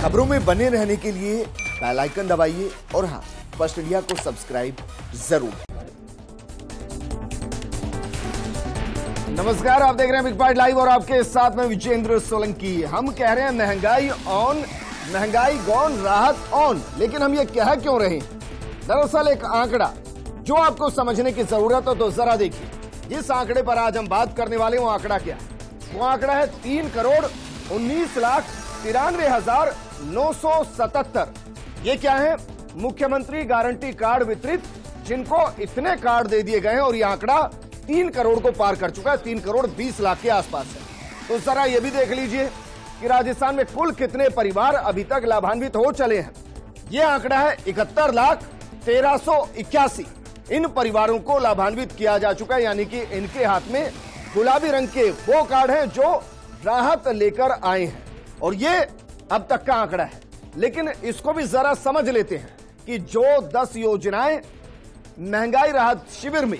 खबरों में बने रहने के लिए बेल आइकन दबाइए और हाँ, फर्स्ट इंडिया को सब्सक्राइब जरूर। नमस्कार, आप देख रहे हैं बिग बाइट लाइव और आपके साथ में विजेंद्र सोलंकी। हम कह रहे हैं महंगाई ऑन, महंगाई गॉन, राहत ऑन, लेकिन हम ये कह क्यों रहे हैं? दरअसल एक आंकड़ा जो आपको समझने की जरूरत हो तो जरा देखिए। जिस आंकड़े पर आज हम बात करने वाले वो आंकड़ा क्या है? वो आंकड़ा है 3,19,93,977। ये क्या है? मुख्यमंत्री गारंटी कार्ड वितरित, जिनको इतने कार्ड दे दिए गए हैं और ये आंकड़ा 3 करोड़ को पार कर चुका है। 3 करोड़ 20 लाख के आसपास है। तो जरा ये भी देख लीजिए कि राजस्थान में कुल कितने परिवार अभी तक लाभान्वित हो चले हैं। ये आंकड़ा है 71,13,81। इन परिवारों को लाभान्वित किया जा चुका है, यानी कि इनके हाथ में गुलाबी रंग के वो कार्ड हैं जो राहत लेकर आए हैं। और ये अब तक का आंकड़ा है, लेकिन इसको भी जरा समझ लेते हैं कि जो 10 योजनाएं महंगाई राहत शिविर में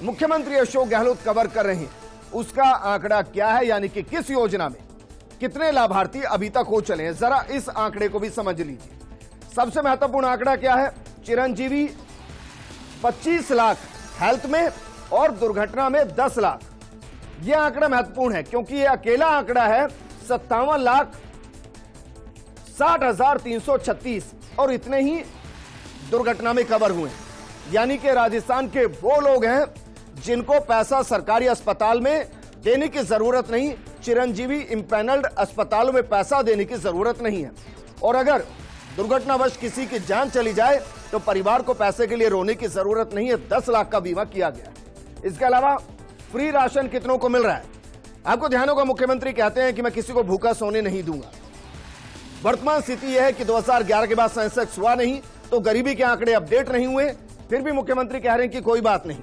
मुख्यमंत्री अशोक गहलोत कवर कर रहे हैं, उसका आंकड़ा क्या है, यानी कि किस योजना में कितने लाभार्थी अभी तक हो चले हैं। जरा इस आंकड़े को भी समझ लीजिए। सबसे महत्वपूर्ण आंकड़ा क्या है? चिरंजीवी 25 लाख हेल्थ में और दुर्घटना में 10 लाख। यह आंकड़ा महत्वपूर्ण है क्योंकि यह अकेला आंकड़ा है 57,60,336 और इतने ही दुर्घटना में कवर हुए। यानी कि राजस्थान के वो लोग हैं जिनको पैसा सरकारी अस्पताल में देने की जरूरत नहीं, चिरंजीवी इंपैनल्ड अस्पतालों में पैसा देने की जरूरत नहीं है। और अगर दुर्घटनावश किसी की जान चली जाए तो परिवार को पैसे के लिए रोने की जरूरत नहीं है। 10 लाख का बीमा किया गया। इसके अलावा फ्री राशन कितनों को मिल रहा है? आपको ध्यान होगा, मुख्यमंत्री कहते हैं कि मैं किसी को भूखा सोने नहीं दूंगा। वर्तमान स्थिति यह है कि 2011 के बाद सेंसेक्स हुआ नहीं, तो गरीबी के आंकड़े अपडेट नहीं हुए, फिर भी मुख्यमंत्री कह रहे हैं कि कोई बात नहीं,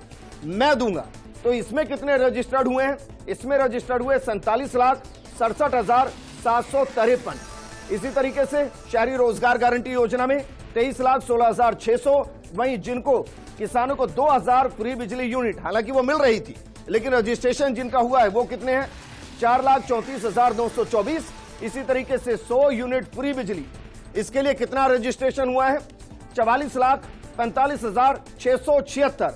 मैं दूंगा। तो इसमें कितने रजिस्टर्ड हुए हैं? इसमें रजिस्टर्ड हुए 47,67,753। इसी तरीके से शहरी रोजगार गारंटी योजना में 23,16,600। वहीं जिनको किसानों को 2,000 फ्री बिजली यूनिट, हालांकि वो मिल रही थी, लेकिन रजिस्ट्रेशन जिनका हुआ है वो कितने हैं? 4,34,924। इसी तरीके से 100 यूनिट फ्री बिजली, इसके लिए कितना रजिस्ट्रेशन हुआ है? 44,45,676।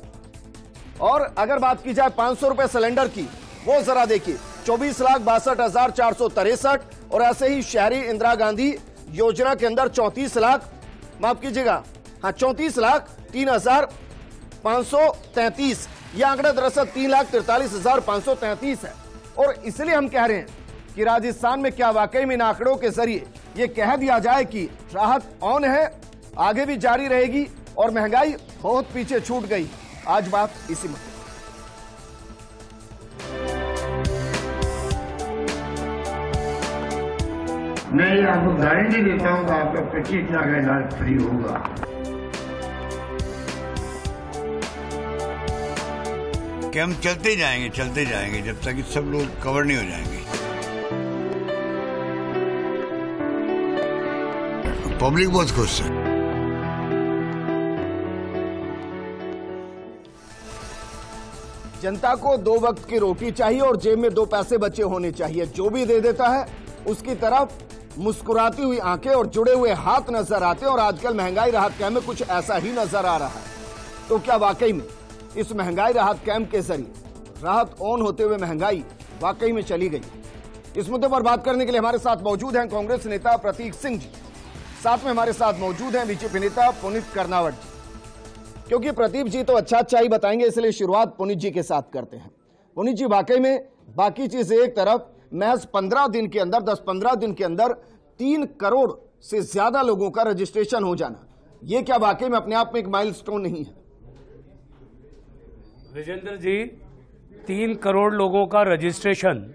और अगर बात की जाए 500 रुपए सिलेंडर की, वो जरा देखिए, 24,62,463। और ऐसे ही शहरी इंदिरा गांधी योजना के अंदर 34 लाख, माफ कीजिएगा, हाँ 34,03,533। यह आंकड़ा दरअसल 3,43,533 है। और इसलिए हम कह रहे हैं कि राजस्थान में क्या वाकई में इन आंकड़ों के जरिए यह कह दिया जाए कि राहत ऑन है, आगे भी जारी रहेगी और महंगाई बहुत पीछे छूट गई। आज बात इसी मुद्दे। मैं आपको गारंटी देता हूँ कि आपका 25 लाख का इलाज फ्री होगा। कि हम चलते जाएंगे जब तक कि सब लोग कवर नहीं हो जाएंगे। पब्लिक बहुत खुश है। जनता को 2 वक्त की रोटी चाहिए और जेब में 2 पैसे बचे होने चाहिए। जो भी दे देता है उसकी तरफ मुस्कुराती हुई आंखें और जुड़े हुए हाथ नजर आते हैं। और आजकल महंगाई राहत कैंप में कुछ ऐसा ही नजर आ रहा है। तो क्या वाकई में इस महंगाई राहत कैंप के जरिए राहत ऑन होते हुए महंगाई वाकई में चली गई? इस मुद्दे पर बात करने के लिए हमारे साथ मौजूद हैं कांग्रेस नेता प्रतीक सिंह जी, साथ में हमारे साथ मौजूद हैं बीजेपी नेता पुनीत कर्नावट जी। क्योंकि प्रतीक जी तो अच्छा ही बताएंगे, इसलिए शुरुआत पुनीत जी के साथ करते हैं। पुनीत जी, वाकई में बाकी चीज एक तरफ, महज 15 दिन के अंदर 10-15 दिन के अंदर 3 करोड़ से ज्यादा लोगों का रजिस्ट्रेशन हो जाना, यह क्या वाकई में अपने आप में एक माइलस्टोन नहीं है? विजेंद्र जी, 3 करोड़ लोगों का रजिस्ट्रेशन,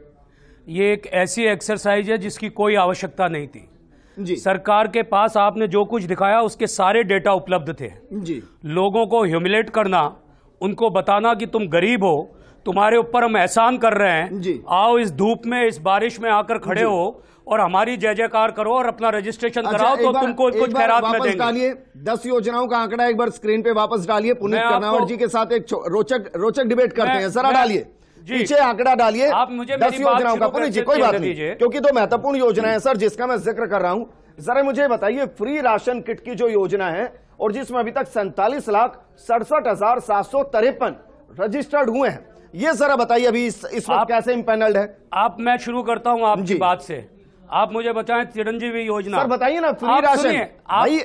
ये एक ऐसी एक्सरसाइज है जिसकी कोई आवश्यकता नहीं थी जी। सरकार के पास आपने जो कुछ दिखाया उसके सारे डेटा उपलब्ध थे जी। लोगों को ह्यूमिलेट करना, उनको बताना कि तुम गरीब हो, तुम्हारे ऊपर हम एहसान कर रहे हैं जी। आओ इस धूप में इस बारिश में आकर खड़े हो और हमारी जय जयकार करो और अपना रजिस्ट्रेशन कराओ, तो तुमको कुछ खैरात में देंगे। डालिए 10 योजनाओं का आंकड़ा एक बार स्क्रीन पे वापस डालिए। पुनीत कर्नावट जी के साथ एक रोचक डिबेट करते हैं, जरा डालिए। पीछे आंकड़ा डालिए, आप मुझे 10 योजनाओं का। पुनीत जी कोई बात नहीं, क्योंकि 2 महत्वपूर्ण योजनाएं सर जिसका मैं जिक्र कर रहा हूं। जरा मुझे बताइए, फ्री राशन किट की जो योजना है और जिसमें अभी तक 47,67,753 रजिस्टर्ड हुए हैं, ये जरा बताइए अभी इस वक्त कैसे इम्पैनल्ड है? मैं शुरू करता हूं आपकी बात से। आप मुझे बताएं चिरंजीवी योजना। सर बताइए ना, फ्री राशन भाई।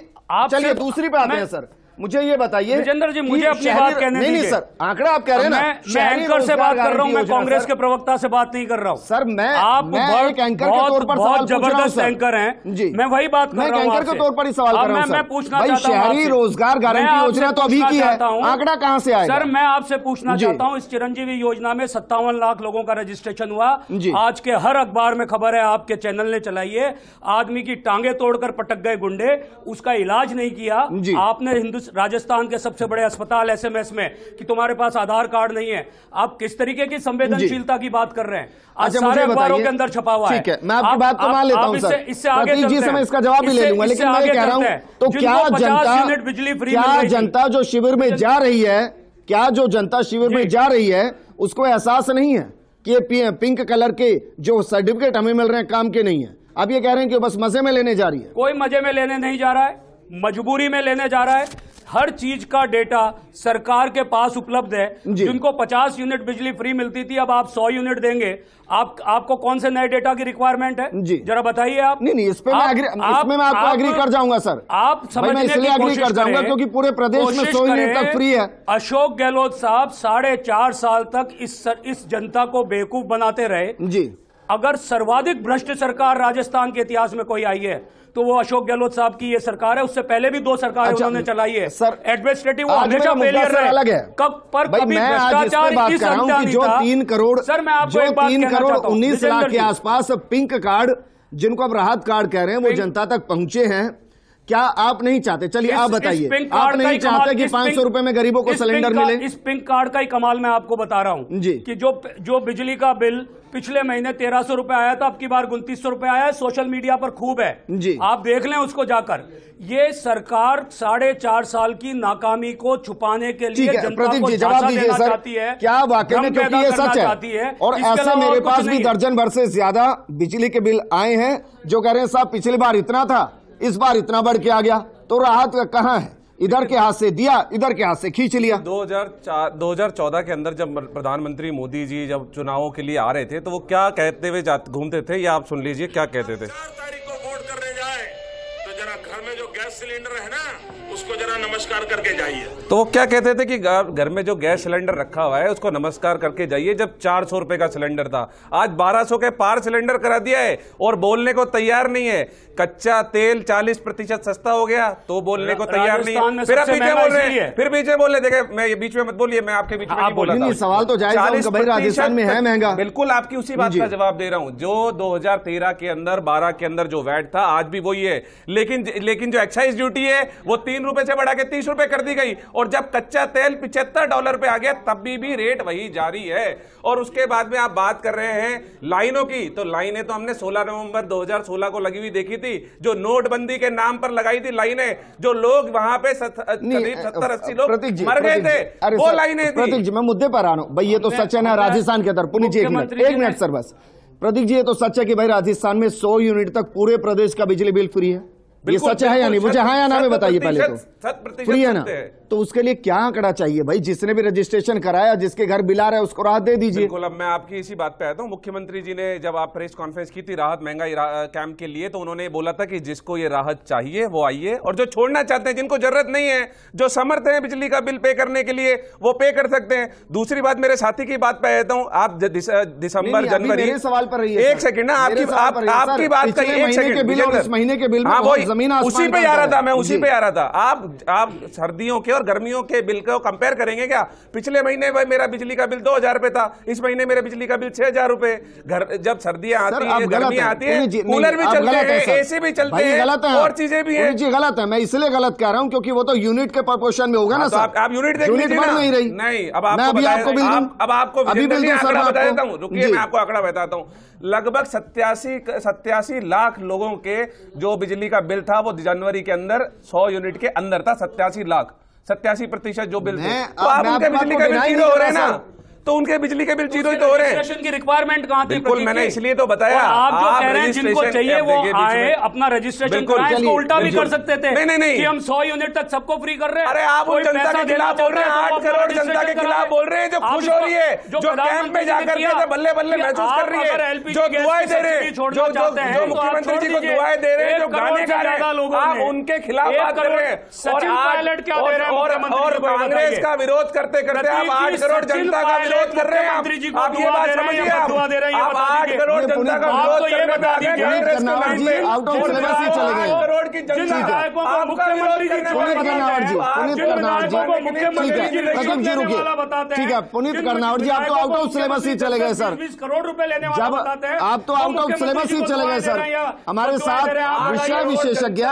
चलिए दूसरी पे आते हैं सर, मुझे ये बताइए विजेंद्र जी, मुझे अपनी बात कहने दीजिए। नहीं सर, आंकड़ा आप कह रहे हैं ना, मैं एंकर से बात कर रहा हूं, मैं कांग्रेस के प्रवक्ता से बात नहीं कर रहा हूं सर। आप एक एंकर के तौर पर बहुत जबरदस्त एंकर हैं जी, मैं वही बात कर रहा हूं। एंकर के तौर पर ही सवाल कर रहा हूं। मैं पूछना चाहता हूं, शहरी रोजगार गारंटी योजना तो अभी की है, आंकड़ा कहां से आएगा? सर मैं आपसे पूछना चाहता हूं, इस चिरंजीवी योजना में 57 लाख लोगों का रजिस्ट्रेशन हुआ। आज के हर अखबार में खबर है, आपके चैनल ने चलाई है, आदमी की टांगे तोड़कर पटक गए गुंडे, उसका इलाज नहीं किया आपने। राजस्थान के सबसे बड़े अस्पताल एसएमएस में कि तुम्हारे पास आधार कार्ड नहीं है। आप किस तरीके की संवेदनशीलता की बात कर रहे हैं? आज सारे अखबारों के अंदर छपा हुआ है। ठीक है, मैं आपकी बात को मान लेता हूं सर। इससे आगे जी से मैं इसका जवाब भी ले लूंगा, लेकिन मैं कह रहा हूं तो क्या जनता जो शिविर में जा रही है, क्या जो जनता शिविर में जा रही है उसको एहसास नहीं है कि ये पिंक कलर के जो सर्टिफिकेट हमें मिल रहे हैं काम के नहीं है? आप ये कह रहे हैं कि बस मजे में लेने जा रही है? कोई मजे में लेने नहीं जा रहा है, मजबूरी में लेने जा रहा है। हर चीज का डेटा सरकार के पास उपलब्ध है। जिनको 50 यूनिट बिजली फ्री मिलती थी, अब आप 100 यूनिट देंगे। आपको कौन से नए डेटा की रिक्वायरमेंट है जरा बताइए आप। नहीं, इस पे मैं आपको एग्री कर जाऊंगा सर। आप समझने इसलिए एग्री कर जाऊंगा क्योंकि पूरे प्रदेश में 100 यूनिट तक फ्री है। अशोक गहलोत साहब 4.5 साल तक इस जनता को बेवकूफ बनाते रहे जी। अगर सर्वाधिक भ्रष्ट सरकार राजस्थान के इतिहास में कोई आई है तो वो अशोक गहलोत साहब की ये सरकार है। उससे पहले भी 2 सरकारें उन्होंने चलाई है सर। एडमिनिस्ट्रेटिव हमेशा फेलियर रहे, अलग है। कभी भ्रष्टाचार इस अंत जो 3 करोड़ सर, मैं आपको एक बात 3 करोड़ 19 लाख के आसपास पिंक कार्ड, जिनको अब राहत कार्ड कह रहे हैं, वो जनता तक पहुंचे हैं। क्या आप नहीं चाहते? चलिए आप बताइए, आप नहीं चाहते कि 500 रुपए में गरीबों को सिलेंडर मिले? इस पिंक कार्ड का ही कमाल मैं आपको बता रहा हूं जी कि जो बिजली का बिल पिछले महीने 1300 रुपए आया था, अब की बार 2900 रुपए आया है। सोशल मीडिया पर खूब है जी, आप देख लें उसको जाकर। ये सरकार 4.5 साल की नाकामी को छुपाने के लिए जनता को झांसा देना चाहती है। क्या वाकई में? क्योंकि ये सच है और ऐसे मेरे पास भी दर्जन भर से ज्यादा बिजली के बिल आए हैं जो कह रहे हैं साहब पिछली बार इतना था, इस बार इतना बढ़ के आ गया। तो राहत कहां है? इधर के हाथ से दिया, इधर के हाथ से खींच लिया। 2014 के अंदर जब प्रधानमंत्री मोदी जी जब चुनावों के लिए आ रहे थे तो वो क्या कहते हुए घूमते थे, या आप सुन लीजिए क्या कहते थे। 4 तारीख को वोट करने जाए तो जरा घर में जो गैस सिलेंडर है ना, उसको जरा नमस्कार करके जाइए। तो वो क्या कहते थे कि घर में जो गैस सिलेंडर रखा हुआ है उसको नमस्कार करके जाइए, जब 400 रुपए का सिलेंडर था। आज 1200 के पार सिलेंडर करा दिया है और बोलने को तैयार नहीं है। कच्चा तेल 40% सस्ता हो गया तो बोलने को तैयार नहीं है। फिर आप पीछे बोल रहे हैं, फिर पीछे बोल रहे। देखिए, मैं बीच में मत बोलिए, मैं आपके बीच में नहीं बोला था। सवाल तो जायज है, भाई राजस्थान में है महंगा। बिल्कुल आपकी उसी बात का जवाब दे रहा हूं। जो 2013 के अंदर 12 के अंदर जो वैट था आज भी वही है, लेकिन जो एक्साइज ड्यूटी है वो 3 रुपए से बढ़ा के 30 रुपए कर दी गई। और जब कच्चा तेल $75 पे आ गया तब भी रेट वही जारी है। और उसके बाद में आप बात कर रहे हैं लाइनों की, तो लाइनें तो हमने 16 नवंबर 2016 को लगी हुई देखी थी, जो नोटबंदी के नाम पर लगाई थी लाइनें, जो लोग वहां पे करीब 70-80 लोग मर गए थे, वो लाइनें थी। प्रतीक जी, मैं मुद्दे पर आ रहा हूं भाई। ये तो सच है ना राजस्थान के अंदर। पुनीत जी, एक मिनट सर बस। प्रतीक जी, ये तो सच है कि भाई राजस्थान में 100 यूनिट तक पूरे प्रदेश का बिजली बिल फ्री है। ये सच है या नहीं? मुझे हाँ या ना में बताइए पहले तो। फ्री है ना? तो उसके लिए क्या आंकड़ा चाहिए भाई? जिसने भी रजिस्ट्रेशन कराया, जिसके घर बिल आ रहा है, उसको राहत दे दीजिए। बिल्कुल, अब मैं आपकी इसी बात पे आता हूँ। मुख्यमंत्री जी ने जब आप प्रेस कॉन्फ्रेंस की थी राहत महंगाई कैंप के लिए, तो उन्होंने बोला था कि जिसको ये राहत चाहिए वो आइए, और जो छोड़ना चाहते हैं, जिनको जरूरत नहीं है, जो समर्थ है बिजली का बिल पे करने के लिए, वो पे कर सकते हैं। दूसरी बात, मेरे साथी की बात पे आता हूँ। आप दिसंबर जनवरी सवाल पर रही है, एक सेकंड ना, आपकी बात का एक सेकंड, इस महीने के बिल में जमीन उसी पे आ रहा था, मैं उसी पे आ रहा था। आप सर्दियों के और गर्मियों के बिल को कंपेयर करेंगे क्या? पिछले महीने भाई मेरा बिजली का बिल 2000 रुपए था, इस महीने मेरे बिजली का बिल 6000 रुपए। जब सर्दियां आती है, गर्मियां आती है, कूलर भी चलते हैं, एसी भी चलते हैं, और चीजें भी हैं। जी गलत है, मैं इसलिए गलत कह रहा हूं क्योंकि वो तो यूनिट के प्रोपोर्शन में होगा ना सर। आप यूनिट देख लीजिए ना। नहीं रही। नहीं, अब आपको आंकड़ा बताता हूं, रुकिए मैं आपको आंकड़ा बताता हूं। लगभग 87 लाख लोगों के जो बिजली का बिल था वो जनवरी के अंदर 100 यूनिट के अंदर था। 87 लाख, 87% जो बिल थे। तो आप उनके बिजली का बिल जीरो हो रहे हैं ना। तो उनके बिजली के बिल जीरो ही तो हो रहे हैं। रजिस्ट्रेशन की रिक्वायरमेंट कहां थी? बिल्कुल, मैंने इसलिए तो बताया। आप जो कह रहे हैं जिनको चाहिए वो आए अपना रजिस्ट्रेशन कराएं, इसको उल्टा भी कर सकते थे। नहीं कि हम 100 यूनिट तक सबको फ्री कर रहे हैं। अरे आप उन जनता के खिलाफ बोल रहे हैं, 8 करोड़ जनता के खिलाफ बोल रहे हैं जो खुश हो रही है, जो कैंप में जाकर के बल्ले बल्ले महसूस कर रही है, जो दुआएं दे रहे हैं, जो मुख्यमंत्री जी को दुआएं दे रहे हैं, जो गाने गा रहे हैं, आप उनके खिलाफ बात कर रहे हैं। और कांग्रेस का विरोध करते करते आप 8 करोड़ जनता का विरोध कर रहे हैं। आप ये बात समझिए, आप 8 करोड़ जनता का विरोध करने पे आ गए कांग्रेस के नाम पे। आउट ऑफ सिलेबस ही चले गए। 8 करोड़ की जनता आपका विरोध करने पुनीत कर्नावट जी, पुनीत कर्नावट जी, ठीक है, प्रदीप जी रुकिए, ठीक है, पुनीत कर्नावट जी, आप तो आउट ऑफ सिलेबस ही चले गए सर। 20 करोड़ रुपए लेने जब आप तो आउट ऑफ सिलेबस ही चले गए सर। हमारे साथ विषय विशेषज्ञ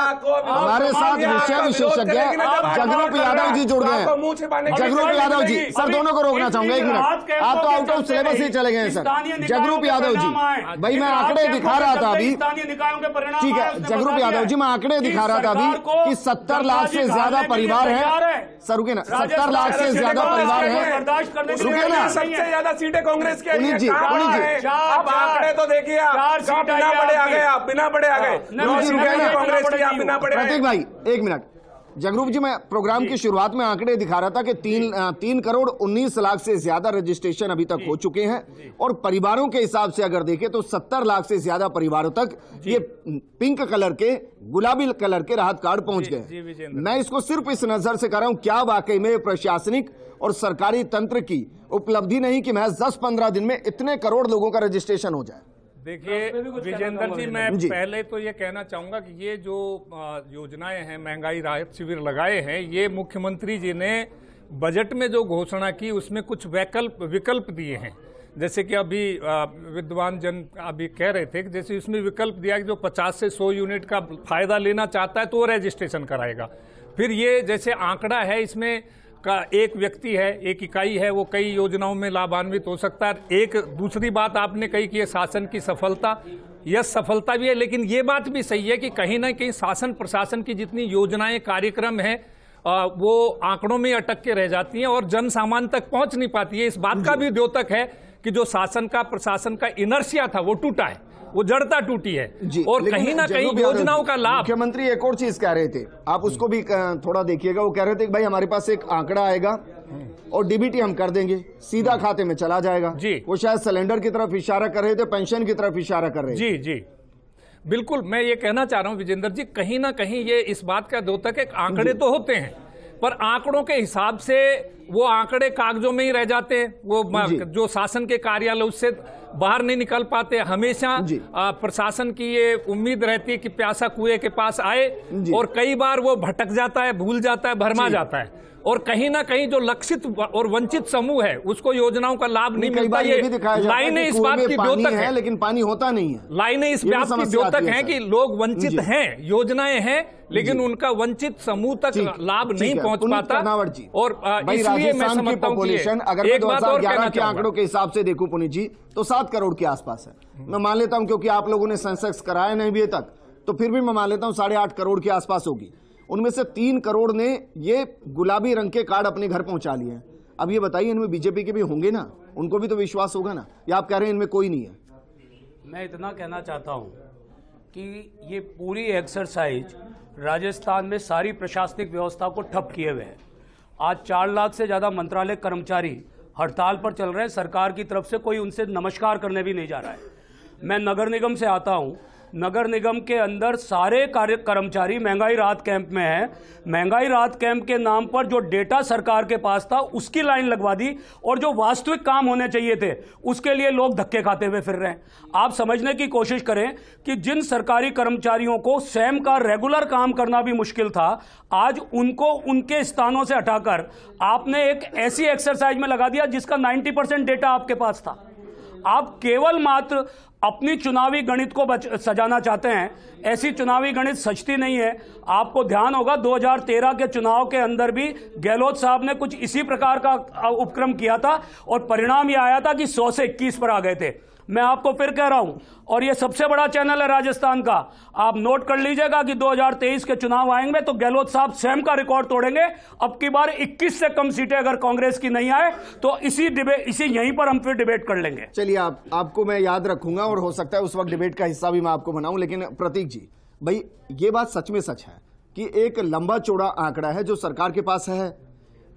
जगरूप यादव जी जुड़ गए हैं। जगरूप यादव जी, सर दोनों को रोकना चाहूंगा 1 मिनट। आप तो आउट ऑफ सिलेबस ही चले गए हैं सर। जगरूप यादव जी, भाई मैं आंकड़े दिखा रहा था अभी, ठीक है, जगरूप यादव जी मैं आंकड़े दिखा रहा था अभी कि 70 लाख से ज्यादा परिवार है सर। रुके ना, 70 लाख से ज्यादा परिवार है, रुके ना। सबसे ज्यादा सीटें कांग्रेस की पुनीत जी, आप आंकड़े तो देखिए, आप बिना पढ़े आ गए, आप बिना पढ़े आ गए कांग्रेस की, आप बिना पढ़े। प्रतीक भाई 1 मिनट। जगरूप जी, मैं प्रोग्राम की शुरुआत में आंकड़े दिखा रहा था कि 3 करोड़ 19 लाख से ज्यादा रजिस्ट्रेशन अभी तक हो चुके हैं, और परिवारों के हिसाब से अगर देखें तो 70 लाख से ज्यादा परिवारों तक ये पिंक कलर के, गुलाबी कलर के राहत कार्ड पहुंच गए। मैं इसको सिर्फ इस नजर से कर रहा हूं, क्या वाकई में प्रशासनिक और सरकारी तंत्र की उपलब्धि नहीं कि महज 10-15 दिन में इतने करोड़ लोगों का रजिस्ट्रेशन हो जाए? देखिए विजेंद्र जी, मैं पहले तो ये कहना चाहूंगा कि ये जो योजनाएं हैं, महंगाई राहत शिविर लगाए हैं, ये मुख्यमंत्री जी ने बजट में जो घोषणा की उसमें कुछ विकल्प दिए हैं। जैसे कि अभी विद्वान जन अभी कह रहे थे कि जैसे इसमें विकल्प दिया कि जो 50 से 100 यूनिट का फायदा लेना चाहता है तो वो रजिस्ट्रेशन कराएगा। फिर ये जैसे आंकड़ा है, इसमें का एक व्यक्ति है, एक इकाई है, वो कई योजनाओं में लाभान्वित हो सकता है। एक दूसरी बात आपने कही कि ये शासन की सफलता, यह सफलता भी है, लेकिन ये बात भी सही है कि कहीं ना कहीं शासन प्रशासन की जितनी योजनाएं कार्यक्रम है वो आंकड़ों में अटक के रह जाती हैं और जन सामान्य तक पहुंच नहीं पाती है। इस बात का भी द्योतक है कि जो शासन का प्रशासन का इनर्शिया था वो टूटा है, वो जड़ता टूटी है, और कहीं ना कहीं योजनाओं का लाभ। मुख्यमंत्री एक और चीज कह रहे थे, आप उसको भी थोड़ा देखिएगा। वो कह रहे थे कि भाई हमारे पास एक आंकड़ा आएगा और डीबीटी हम कर देंगे, सीधा खाते में चला जाएगा जी। वो शायद सिलेंडर की तरफ इशारा कर रहे थे, पेंशन की तरफ इशारा कर रहे थे। जी जी बिल्कुल, मैं ये कहना चाह रहा हूं विजेंद्र जी, कहीं ना कहीं ये इस बात का द्योतक है, आंकड़े तो होते हैं पर आंकड़ों के हिसाब से वो आंकड़े कागजों में ही रह जाते हैं, वो जो शासन के कार्यालय उससे बाहर नहीं निकल पाते। हमेशा प्रशासन की ये उम्मीद रहती है कि प्यासा कुएं के पास आए, और कई बार वो भटक जाता है, भूल जाता है, भरमा जाता है, और कहीं ना कहीं जो लक्षित और वंचित समूह है उसको योजनाओं का लाभ नहीं मिलता। ये लाइनें इस बात की द्योतक है, लेकिन पानी होता नहीं है। लाइनें इस बात की द्योतक है कि लोग वंचित हैं, योजनाएं हैं, लेकिन उनका वंचित समूह तक लाभ नहीं पहुंच पाता। और इसलिए मैं समझता हूं कि अगर मैं 2011 के आंकड़ों के हिसाब से देखूं पुनीत जी, तो 7 करोड़ के आसपास है। मैं मान लेता हूं क्योंकि आप लोगों ने सेंसेक्स कराया नहीं अभी तक, तो फिर भी मैं मान लेता हूं 8.5 करोड़ के आसपास होगी। उनमें से 3 करोड़ ने ये गुलाबी रंग के कार्ड अपने घर पहुंचा लिए हैं। अब ये बताइए, इनमें बीजेपी के भी होंगे ना, उनको भी तो विश्वास होगा ना, या आप कह रहे हैं इनमें कोई नहीं है? मैं इतना कहना चाहता हूं कि ये पूरी एक्सरसाइज राजस्थान में सारी प्रशासनिक व्यवस्था को ठप किए हुए है। आज 4 लाख से ज्यादा मंत्रालय कर्मचारी हड़ताल पर चल रहे हैं, सरकार की तरफ से कोई उनसे नमस्कार करने भी नहीं जा रहा है। मैं नगर निगम से आता हूं, नगर निगम के अंदर सारे कर्मचारी महंगाई राहत कैंप में हैं। महंगाई राहत कैंप के नाम पर जो डेटा सरकार के पास था उसकी लाइन लगवा दी, और जो वास्तविक काम होने चाहिए थे उसके लिए लोग धक्के खाते हुए फिर रहे हैं। आप समझने की कोशिश करें कि जिन सरकारी कर्मचारियों को स्वयं का रेगुलर काम करना भी मुश्किल था, आज उनको उनके स्थानों से हटाकर आपने एक ऐसी एक्सरसाइज में लगा दिया जिसका 90% डेटा आपके पास था। आप केवल मात्र अपनी चुनावी गणित को सजाना चाहते हैं। ऐसी चुनावी गणित सचती नहीं है। आपको ध्यान होगा 2013 के चुनाव के अंदर भी गहलोत साहब ने कुछ इसी प्रकार का उपक्रम किया था और परिणाम यह आया था कि 100 से 21 पर आ गए थे। मैं आपको फिर कह रहा हूं, और यह सबसे बड़ा चैनल है राजस्थान का, आप नोट कर लीजिएगा कि 2023 के चुनाव आएंगे तो गहलोत साहब स्वयं का रिकॉर्ड तोड़ेंगे। अब की बार 21 से कम सीटें अगर कांग्रेस की नहीं आए तो इसी यहीं पर हम फिर डिबेट कर लेंगे। चलिए, आपको मैं याद रखूंगा और हो सकता है उस वक्त डिबेट का हिस्सा भी मैं आपको बनाऊं। लेकिन प्रतीक जी, भाई ये बात सच में सच है कि एक लंबा चौड़ा आंकड़ा है जो सरकार के पास है,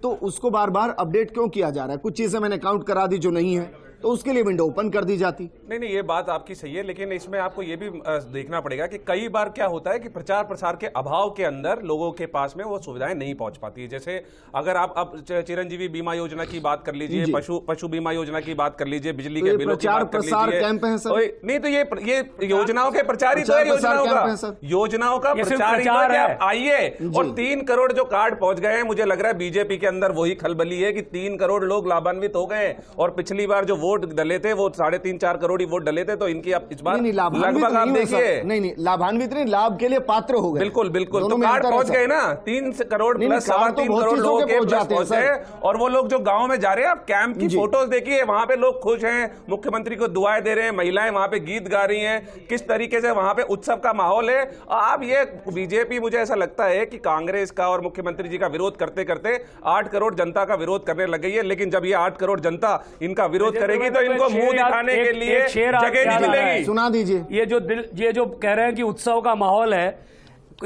तो उसको बार बार अपडेट क्यों किया जा रहा है? कुछ चीजें मैंने काउंट करा दी जो नहीं है, तो उसके लिए विंडो ओपन कर दी जाती। नहीं, ये बात आपकी सही है, लेकिन इसमें आपको ये भी देखना पड़ेगा कि कई बार क्या होता है कि प्रचार प्रसार के अभाव के अंदर लोगों के पास में वो सुविधाएं नहीं पहुंच पाती है। जैसे अगर आप अब चिरंजीवी बीमा योजना की बात कर लीजिए, पशु बीमा योजना की बात कर लीजिए, बिजली के बिलों की बात कर लीजिए। कैंप है सर? नहीं, तो ये योजनाओं के प्रचार ही तो है, योजनाओं का प्रचार ही आप आइए। और 3 करोड़ जो कार्ड पहुंच गए हैं, मुझे लग रहा है बीजेपी के अंदर वही खलबली है कि 3 करोड़ लोग लाभान्वित हो गए। और पिछली बार जो वोट डले थे वो 3.5-4 करोड़ ही वोट डले थे, तो इनकी अब इस बार लगभग आप देखिए, नहीं लाभान्वित नहीं, लाभ के लिए पात्र हो गए। बिल्कुल, तो कार्ड पहुंच गए ना, 3 करोड़ प्लस 3.25 करोड़ लोगों के पहुंच गए। और वो लोग जो गांव में जा रहे हैं, आप कैंप की फोटोज देखिए, वहां पे लोग खुश हैं, मुख्यमंत्री को दुआएं दे रहे हैं, महिलाएं वहां पे गीत गा रही हैं, किस तरीके से वहां पे उत्सव का माहौल है। अब ये बीजेपी, मुझे ऐसा लगता है कि कांग्रेस का और मुख्यमंत्री जी का विरोध करते करते 8 करोड़ जनता का विरोध करने लग गई है। लेकिन जब ये 8 करोड़ जनता इनका विरोध करेगी तो इनको मुंह दिखाने के लिए जगह नहीं मिलेगी। सुना दीजिए। ये जो कह रहे हैं कि उत्सव का माहौल है,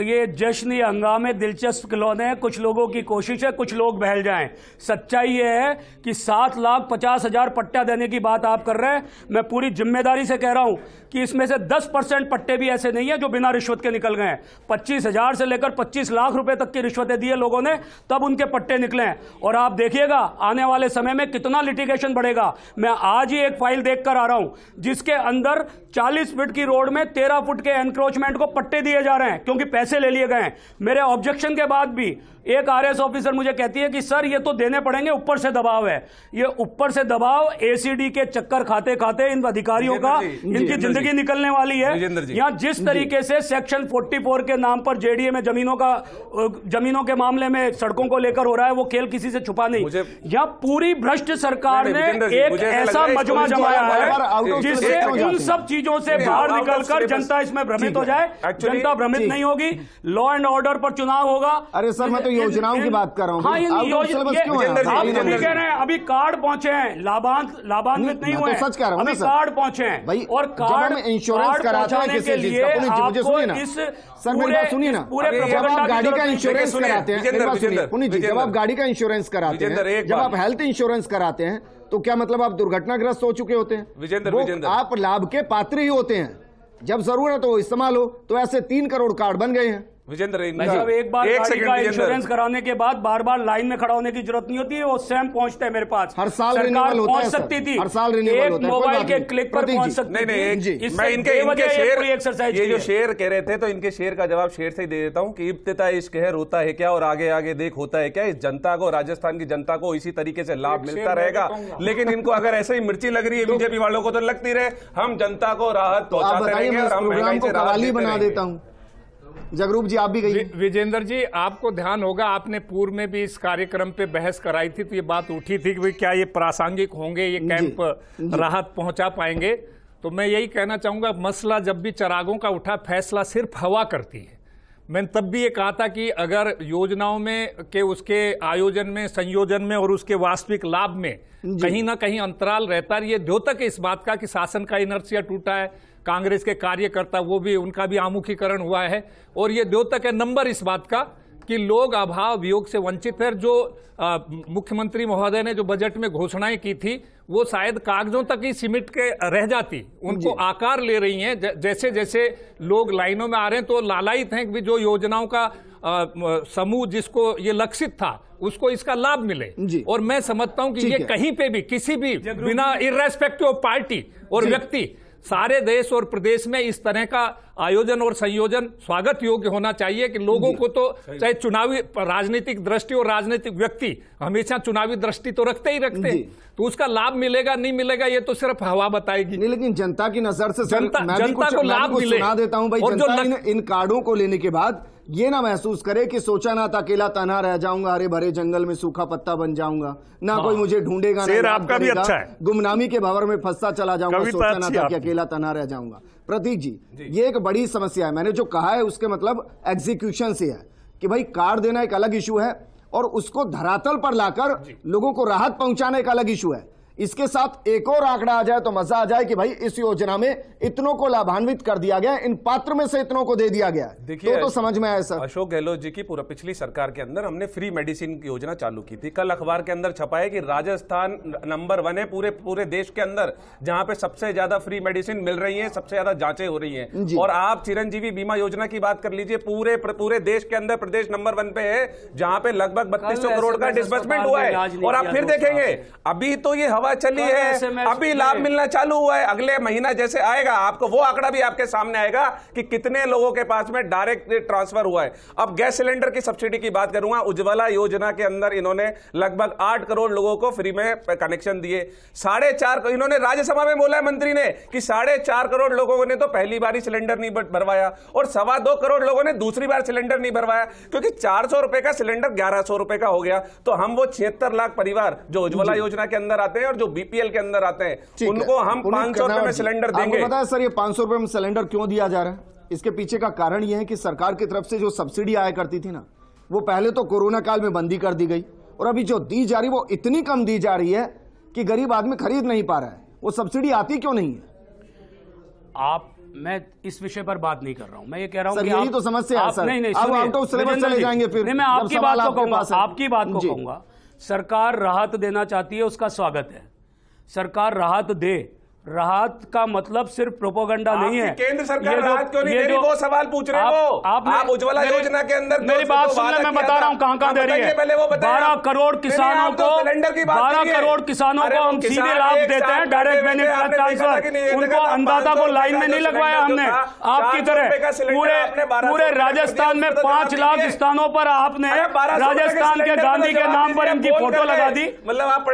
ये जश्न, ये हंगामे दिलचस्प खिलौने हैं। कुछ लोगों की कोशिश है कुछ लोग बहल जाएं। सच्चाई ये है कि 7,50,000 पट्टा देने की बात आप कर रहे हैं। मैं पूरी जिम्मेदारी से कह रहा हूं कि इसमें से 10% पट्टे भी ऐसे नहीं है जो बिना रिश्वत के निकल गए हैं। 25,000 से लेकर 25 लाख रुपए तक की रिश्वतें दी है लोगों ने, तब उनके पट्टे निकले हैं। और आप देखिएगा आने वाले समय में कितना लिटिगेशन बढ़ेगा। मैं आज ही एक फाइल देखकर आ रहा हूं जिसके अंदर 40 फीट की रोड में 13 फुट के एनक्रोचमेंट को पट्टे दिए जा रहे हैं क्योंकि पैसे ले लिए गए हैं। मेरे ऑब्जेक्शन के बाद भी एक आरएस ऑफिसर मुझे कहती है कि सर ये तो देने पड़ेंगे, ऊपर से दबाव है। ये ऊपर से दबाव एसीडी के चक्कर खाते खाते इन अधिकारियों का, इनकी जिंदगी निकलने वाली है। यहां जिस तरीके से सेक्शन 44 के नाम पर जेडीए में जमीनों के मामले में सड़कों को लेकर हो रहा है, वो खेल किसी से छुपा नहीं। यहां पूरी भ्रष्ट सरकार ने एक ऐसा मजमा जमाया है जिससे इन सब चीजों से बाहर निकलकर जनता इसमें भ्रमित हो जाए। जनता भ्रमित नहीं होगी, लॉ एंड ऑर्डर पर चुनाव होगा। अरे सर, मैं तो योजनाओं की बात कर रहा हूं। कह रहे हैं अभी कार्ड पहुंचे हैं, लाभान्वित नहीं हुए, सच कह रहा हूं, अभी कार्ड पहुंचे हैं भाई। और कार्ड इंश्योरेंस कराते हैं किसी चीज का, पुनीत सुनिए ना सर, मेरी बात सुनिए ना। जब आप गाड़ी का इंश्योरेंस कराते हैं, पुनीत जी, जब आप गाड़ी का इंश्योरेंस कराते हैं, जब आप हेल्थ इंश्योरेंस कराते हैं, तो क्या मतलब आप दुर्घटनाग्रस्त हो चुके होते हैं? आप लाभ के पात्र ही होते हैं। जब जरूरत हो इस्तेमाल हो, तो ऐसे 3 करोड़ कार्ड बन गए हैं। विजेंद्र, जब एक बार गाड़ी का इंश्योरेंस कराने के बाद बार बार लाइन में खड़ा होने की जरूरत नहीं होती है, वो स्वयं पहुंचता है मेरे पास। हर साल रिन्यूअल होता है, सकती थी, हर साल रिन्यूअल होता है, मोबाइल के क्लिक पर पहुंच सकती थी। मैं इनके शेयर, ये जो शेयर कह रहे थे, तो इनके शेयर का जवाब शेयर से ही दे देता हूं कि इब्तिदा इश्क है, रोता है क्या और आगे आगे देख होता है क्या। इस जनता को, राजस्थान की जनता को इसी तरीके से लाभ मिलता रहेगा। लेकिन इनको अगर ऐसे ही मिर्ची लग रही है बीजेपी वालों को, तो लगती रहे हम जनता को राहत पहुंचाते रहेंगे और हम महंगाई से राहत बना देता हूं। जगरूप जी, आप भी गई। विजेंद्र जी, आपको ध्यान होगा, आपने पूर्व में भी इस कार्यक्रम पे बहस कराई थी, तो ये बात उठी थी कि क्या ये प्रासंगिक होंगे, ये कैंप राहत पहुंचा पाएंगे। तो मैं यही कहना चाहूंगा, मसला जब भी चिरागों का उठा, फैसला सिर्फ हवा करती है। मैंने तब भी ये कहा था कि अगर योजनाओं में के उसके आयोजन में, संयोजन में और उसके वास्तविक लाभ में कहीं ना कहीं अंतराल रहता है। ये द्योतक है इस बात का कि शासन का इनर्शिया टूटा है, कांग्रेस के कार्यकर्ता वो भी, उनका भी आमुखीकरण हुआ है। और ये द्योतक है नंबर इस बात का कि लोग अभाव वियोग से वंचित है। जो मुख्यमंत्री महोदय ने जो बजट में घोषणाएं की थी, वो शायद कागजों तक ही सिमट के रह जाती, उनको आकार ले रही हैं। जैसे जैसे लोग लाइनों में आ रहे हैं तो लालायित हैं कि जो योजनाओं का समूह जिसको ये लक्षित था उसको इसका लाभ मिले। और मैं समझता हूं कि ये कहीं पे भी, किसी भी, बिना इर्रेस्पेक्टिव ऑफ पार्टी और व्यक्ति, सारे देश और प्रदेश में इस तरह का आयोजन और संयोजन स्वागत योग्य होना चाहिए कि लोगों को तो चाहे चुनावी राजनीतिक दृष्टि और राजनीतिक व्यक्ति हमेशा चुनावी दृष्टि तो रखते ही रखते हैं, तो उसका लाभ मिलेगा नहीं मिलेगा ये तो सिर्फ हवा बताएगी। नहीं, लेकिन जनता की नजर से जनता को लाभ मिले। सुना देता हूं भाई, और जनता इन कार्डों को लेने के बाद ये ना महसूस करे कि सोचा ना था अकेला तन्हा रह जाऊंगा, हरे भरे जंगल में सूखा पत्ता बन जाऊंगा, ना कोई मुझे ढूंढेगा, शेर आपका भी अच्छा है, गुमनामी के भंवर में फंसता चला जाऊंगा, सोचा ना था कि अकेला तन्हा रह जाऊंगा। प्रतीक जी, ये एक बड़ी समस्या है। मैंने जो कहा है उसके मतलब एग्जीक्यूशन से है कि भाई कार्ड देना एक अलग इशू है और उसको धरातल पर लाकर लोगों को राहत पहुंचाना एक अलग इशू है। इसके साथ एक और आंकड़ा आ जाए तो मजा आ जाए कि भाई इस योजना में इतनों को लाभान्वित कर दिया गया, इन पात्र में से इतनों को दे दिया गया। देखिए तो समझ में आया सर। अशोक गहलोत जी की पूरा पिछली सरकार के अंदर हमने फ्री मेडिसिन की योजना चालू की थी। कल अखबार के अंदर छपा है कि राजस्थान नंबर 1 है पूरे देश के अंदर जहां पे सबसे ज्यादा फ्री मेडिसिन मिल रही है, सबसे ज्यादा जांचें हो रही हैं। और आप चिरंजीवी बीमा योजना की बात कर लीजिए, पूरे देश के अंदर प्रदेश नंबर 1 पे है जहां पे लगभग 3200 करोड़ का डिस्बर्समेंट हुआ है। और आप फिर देखेंगे अभी तो ये हवा चली है, अभी लाभ मिलना चालू हुआ है। अगले महीना जैसे आएगा आपको वो आंकड़ा भी आपके सामने आएगा कि कितने लोगों के पास में डायरेक्ट ट्रांसफर हुआ है। अब गैस सिलेंडर की सब्सिडी की बात करूंगा, उज्ज्वला योजना के अंदर इन्होंने लगभग 8 करोड़ लोगों को फ्री में कनेक्शन दिए। 4.5 इन्होंने राज्यसभा में बोला है मंत्री ने कि 4.5 करोड़ लोगों ने तो पहली बार ही सिलेंडर नहीं भरवाया और 2.25 करोड़ लोगों ने दूसरी बार सिलेंडर नहीं भरवाया, क्योंकि 400 रुपए का सिलेंडर 1100 रुपए का हो गया। तो हम वो 76 लाख परिवार जो उज्ज्वला योजना के अंदर आते हैं और जो बीपीएल के अंदर आते हैं उनको हम 500 रुपए में सिलेंडर देंगे। आपको पता है सर ये 500 रुपए में सिलेंडर क्यों दिया जा रहा है? इसके पीछे का कारण यह है कि सरकार की तरफ से जो सब्सिडी आया करती थी ना, वो पहले तो कोरोना काल में बंदी कर दी गई और अभी जो दी जा रही वो इतनी कम दी जा रही है कि गरीब आदमी खरीद नहीं पा रहा है। वो सब्सिडी आती क्यों नहीं है? मैं इस विषय पर बात नहीं कर रहा हूं, मैं ये कह रहा हूं कि यही तो समस्या है सर। नहीं, अब आउट ऑफ सिलेबस चले जाएंगे फिर। नहीं, मैं आपकी बात को कहूंगा, सरकार राहत देना चाहती है, उसका स्वागत है। सरकार राहत दे, राहत का मतलब सिर्फ प्रोपोगंडा नहीं है। केंद्र सरकार राहत क्यों नहीं दे रही, वो सवाल पूछ रहे हो आप उज्ज्वला योजना के अंदर। मेरी बात सुनना, मैं बता रहा हूं कहां दे रही है। 12 करोड़ किसानों को 12 करोड़ किसानों को हम सीधे लाभ देते हैं, डायरेक्ट बेनिफिट ट्रांसफर। उनको अन्नदाता को लाइन में नहीं लगवाया हमने आपकी तरह। पूरे राजस्थान में 5 लाख स्थानों पर आपने राजस्थान के गांधी के नाम पर इनकी फोटो लगा दी। मतलब आप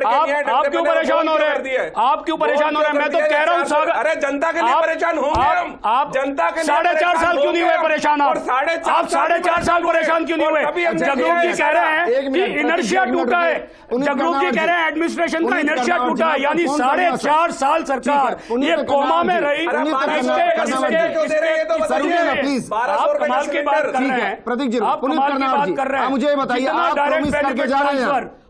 क्यों परेशान हो रहे हैं? आप क्यों परेशान हो रहे हैं? मैं तो कह रहा हूं स्वागत। अरे जनता के लिए परेशान होंगे हम। आप जनता के लिए 4.5 साल क्यों नहीं हुए परेशान? आप 4.5 साल परेशान क्यों नहीं हुए? जगरूप जी कह रहे हैं कि इनर्शिया टूटा है, जगरूप जी कह रहे हैं एडमिनिस्ट्रेशन का इनर्शिया टूटा है, यानी 4.5 साल सरकार ये कोमा में रही। प्लीज आप कमाल की बात कर रहे हैं, प्रतीक जी, आप कमाल की बात कर रहे हैं। मुझे बताइए, आप प्रॉमिस करके जा रहे हैं,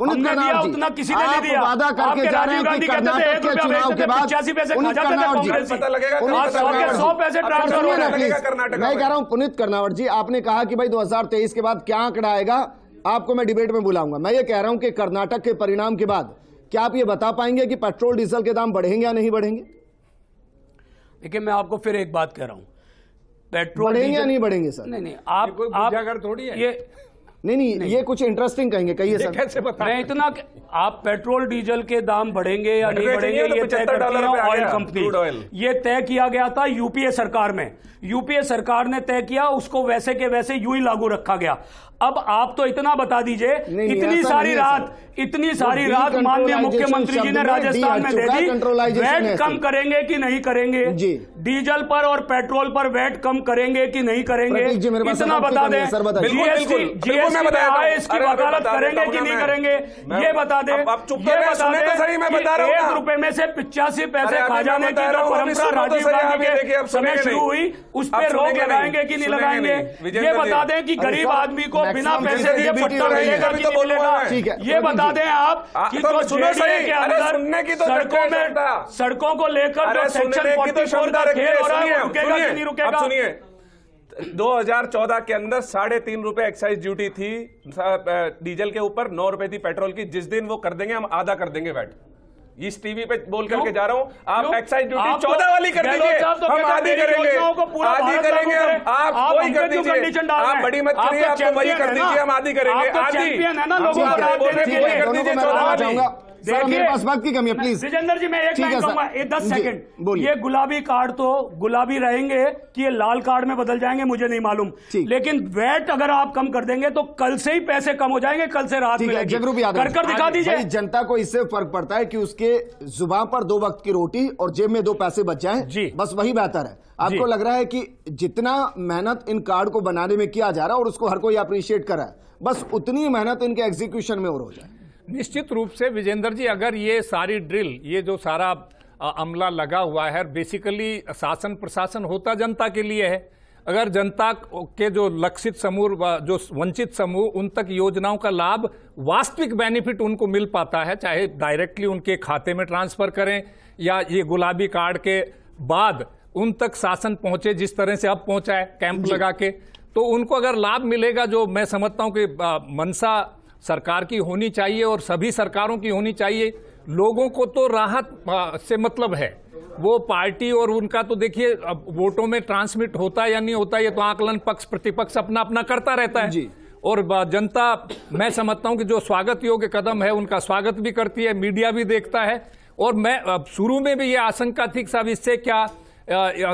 हमने दिया उतना किसी ने नहीं दिया। वादा करके जा रहे हैं कि कर्नाटक के चुनाव के बाद 85 पैसे खा जाते थे कांग्रेस। पता लगेगा 100 पैसे ट्रांसफर हो रहे हैं कर्नाटक। मैं कह रहा हूं पुनीत कर्नावट जी, आपने कहा कि भाई 2023 के बाद क्या आंकड़ा आएगा, आपको मैं डिबेट में बुलाऊंगा। मैं ये कह रहा हूं कि कर्नाटक के परिणाम के बाद क्या आप ये बता पाएंगे कि पेट्रोल डीजल के दाम बढ़ेंगे या नहीं बढ़ेंगे? देखिए, मैं आपको फिर एक बात कह रहा हूं, पेट्रोल बढ़ेंगे या नहीं बढ़ेंगे सर? नहीं, आप थोड़ी है ये नहीं, ये कुछ इंटरेस्टिंग कहेंगे, कहिए सर। कैसे पता? मैं इतना, आप पेट्रोल डीजल के दाम बढ़ेंगे या नहीं बढ़ेंगे ये तय करती है ऑयल कंपनी। ये तय किया गया था यूपीए सरकार में, यूपीए सरकार ने तय किया, उसको वैसे के वैसे यूं ही लागू रखा गया। अब आप तो इतना बता दीजिए, इतनी सारी राहत माननीय मुख्यमंत्री जी ने राजस्थान में दे दी। वैट कम करेंगे कि नहीं करेंगे? डीजल पर और पेट्रोल पर वैट कम करेंगे कि नहीं करेंगे? इतना बता दें। जीएसटी इसकी वकालत करेंगे कि नहीं करेंगे? ये बता दें। ₹1 में से 85 पैसे खा जाने की जो परंपरा राजीव गांधी के समय शुरू हुई, उस पर रोक लगाएंगे कि नहीं लगाएंगे? ये बता दें कि गरीब आदमी को बिना पैसे दिए पट्टा मिलेगा कि नहीं मिलेगा? ये बता दें आप कि जो जेडीए के अंदर सड़कों को लेकर जो सेक्शन 44 का खेल हो रहा है वो रुकेगा कि नहीं रुकेगा? सुनिए, 2014 के अंदर 3.5 रुपए एक्साइज ड्यूटी थी डीजल के ऊपर, 9 रुपए थी पेट्रोल की। जिस दिन वो कर देंगे हम आधा कर देंगे वैट। इस टीवी पे बोल करके जा रहा हूं, आप एक्साइज ड्यूटी 14 वाली कर दीजिए, हम आधी करेंगे, आधी करेंगे हम। आप वही कर दीजिए, आप बड़ी मत करिए, आप वही कर दीजिए, हम आधी करेंगे, आधी। मैं मेरे पास वक्त की कमी है, प्लीज विजेंद्र जी मैं एक लाइन कहूंगा, 10 सेकंड। ये गुलाबी कार्ड तो गुलाबी रहेंगे कि ये लाल कार्ड में बदल जाएंगे मुझे नहीं मालूम, लेकिन वैट अगर आप कम कर देंगे तो कल से ही पैसे कम हो जाएंगे, कल से राहत मिलेगी। कर दिखा दीजिए। जनता को इससे फर्क पड़ता है कि उसके जुबान पर 2 वक्त की रोटी और जेब में 2 पैसे बच जाएं, बस वही बेहतर है। आपको लग रहा है कि जितना मेहनत इन कार्ड को बनाने में किया जा रहा है और उसको हर कोई अप्रिशिएट कर रहा है, बस उतनी मेहनत इनके एग्जीक्यूशन में और हो जाए? निश्चित रूप से विजेंद्र जी, अगर ये सारी ड्रिल, ये जो सारा अमला लगा हुआ है, बेसिकली शासन प्रशासन होता जनता के लिए है। अगर जनता के जो लक्षित समूह, जो वंचित समूह, उन तक योजनाओं का लाभ, वास्तविक बेनिफिट उनको मिल पाता है, चाहे डायरेक्टली उनके खाते में ट्रांसफर करें या ये गुलाबी कार्ड के बाद उन तक शासन पहुंचे जिस तरह से अब पहुंचा है कैंप लगा के, तो उनको अगर लाभ मिलेगा, जो मैं समझता हूं कि मंशा सरकार की होनी चाहिए और सभी सरकारों की होनी चाहिए। लोगों को तो राहत से मतलब है, वो पार्टी और उनका तो देखिए वोटों में ट्रांसमिट होता है या नहीं होता, ये तो आकलन पक्ष प्रतिपक्ष अपना अपना करता रहता है जी। और जनता, मैं समझता हूं कि जो स्वागत योग्य कदम है उनका स्वागत भी करती है, मीडिया भी देखता है। और मैं शुरू में भी ये आशंका थी कि साहब इससे क्या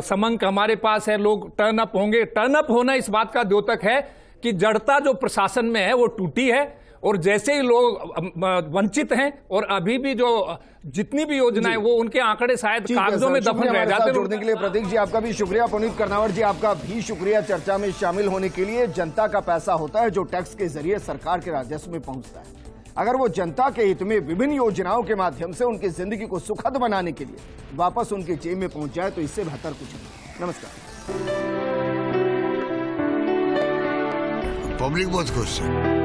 समंक हमारे पास है, लोग टर्न अप होंगे। टर्न अप होना इस बात का द्योतक है कि जड़ता जो प्रशासन में है वो टूटी है, और जैसे ही लोग वंचित हैं और अभी भी जो जितनी भी योजनाएं वो उनके आंकड़े शायद कागजों में दफन रह जाते हैं। जुड़ने के लिए प्रतीक जी आपका भी शुक्रिया, पुनीत कर्नावट जी आपका भी शुक्रिया चर्चा में शामिल होने के लिए। जनता का पैसा होता है जो टैक्स के जरिए सरकार के राजस्व में पहुंचता है। अगर वो जनता के हित में विभिन्न योजनाओं के माध्यम से उनकी जिंदगी को सुखद बनाने के लिए वापस उनके जेब में पहुंच जाए तो इससे बेहतर कुछ नहीं। नमस्कार। पब्लिक बहुत खुश है।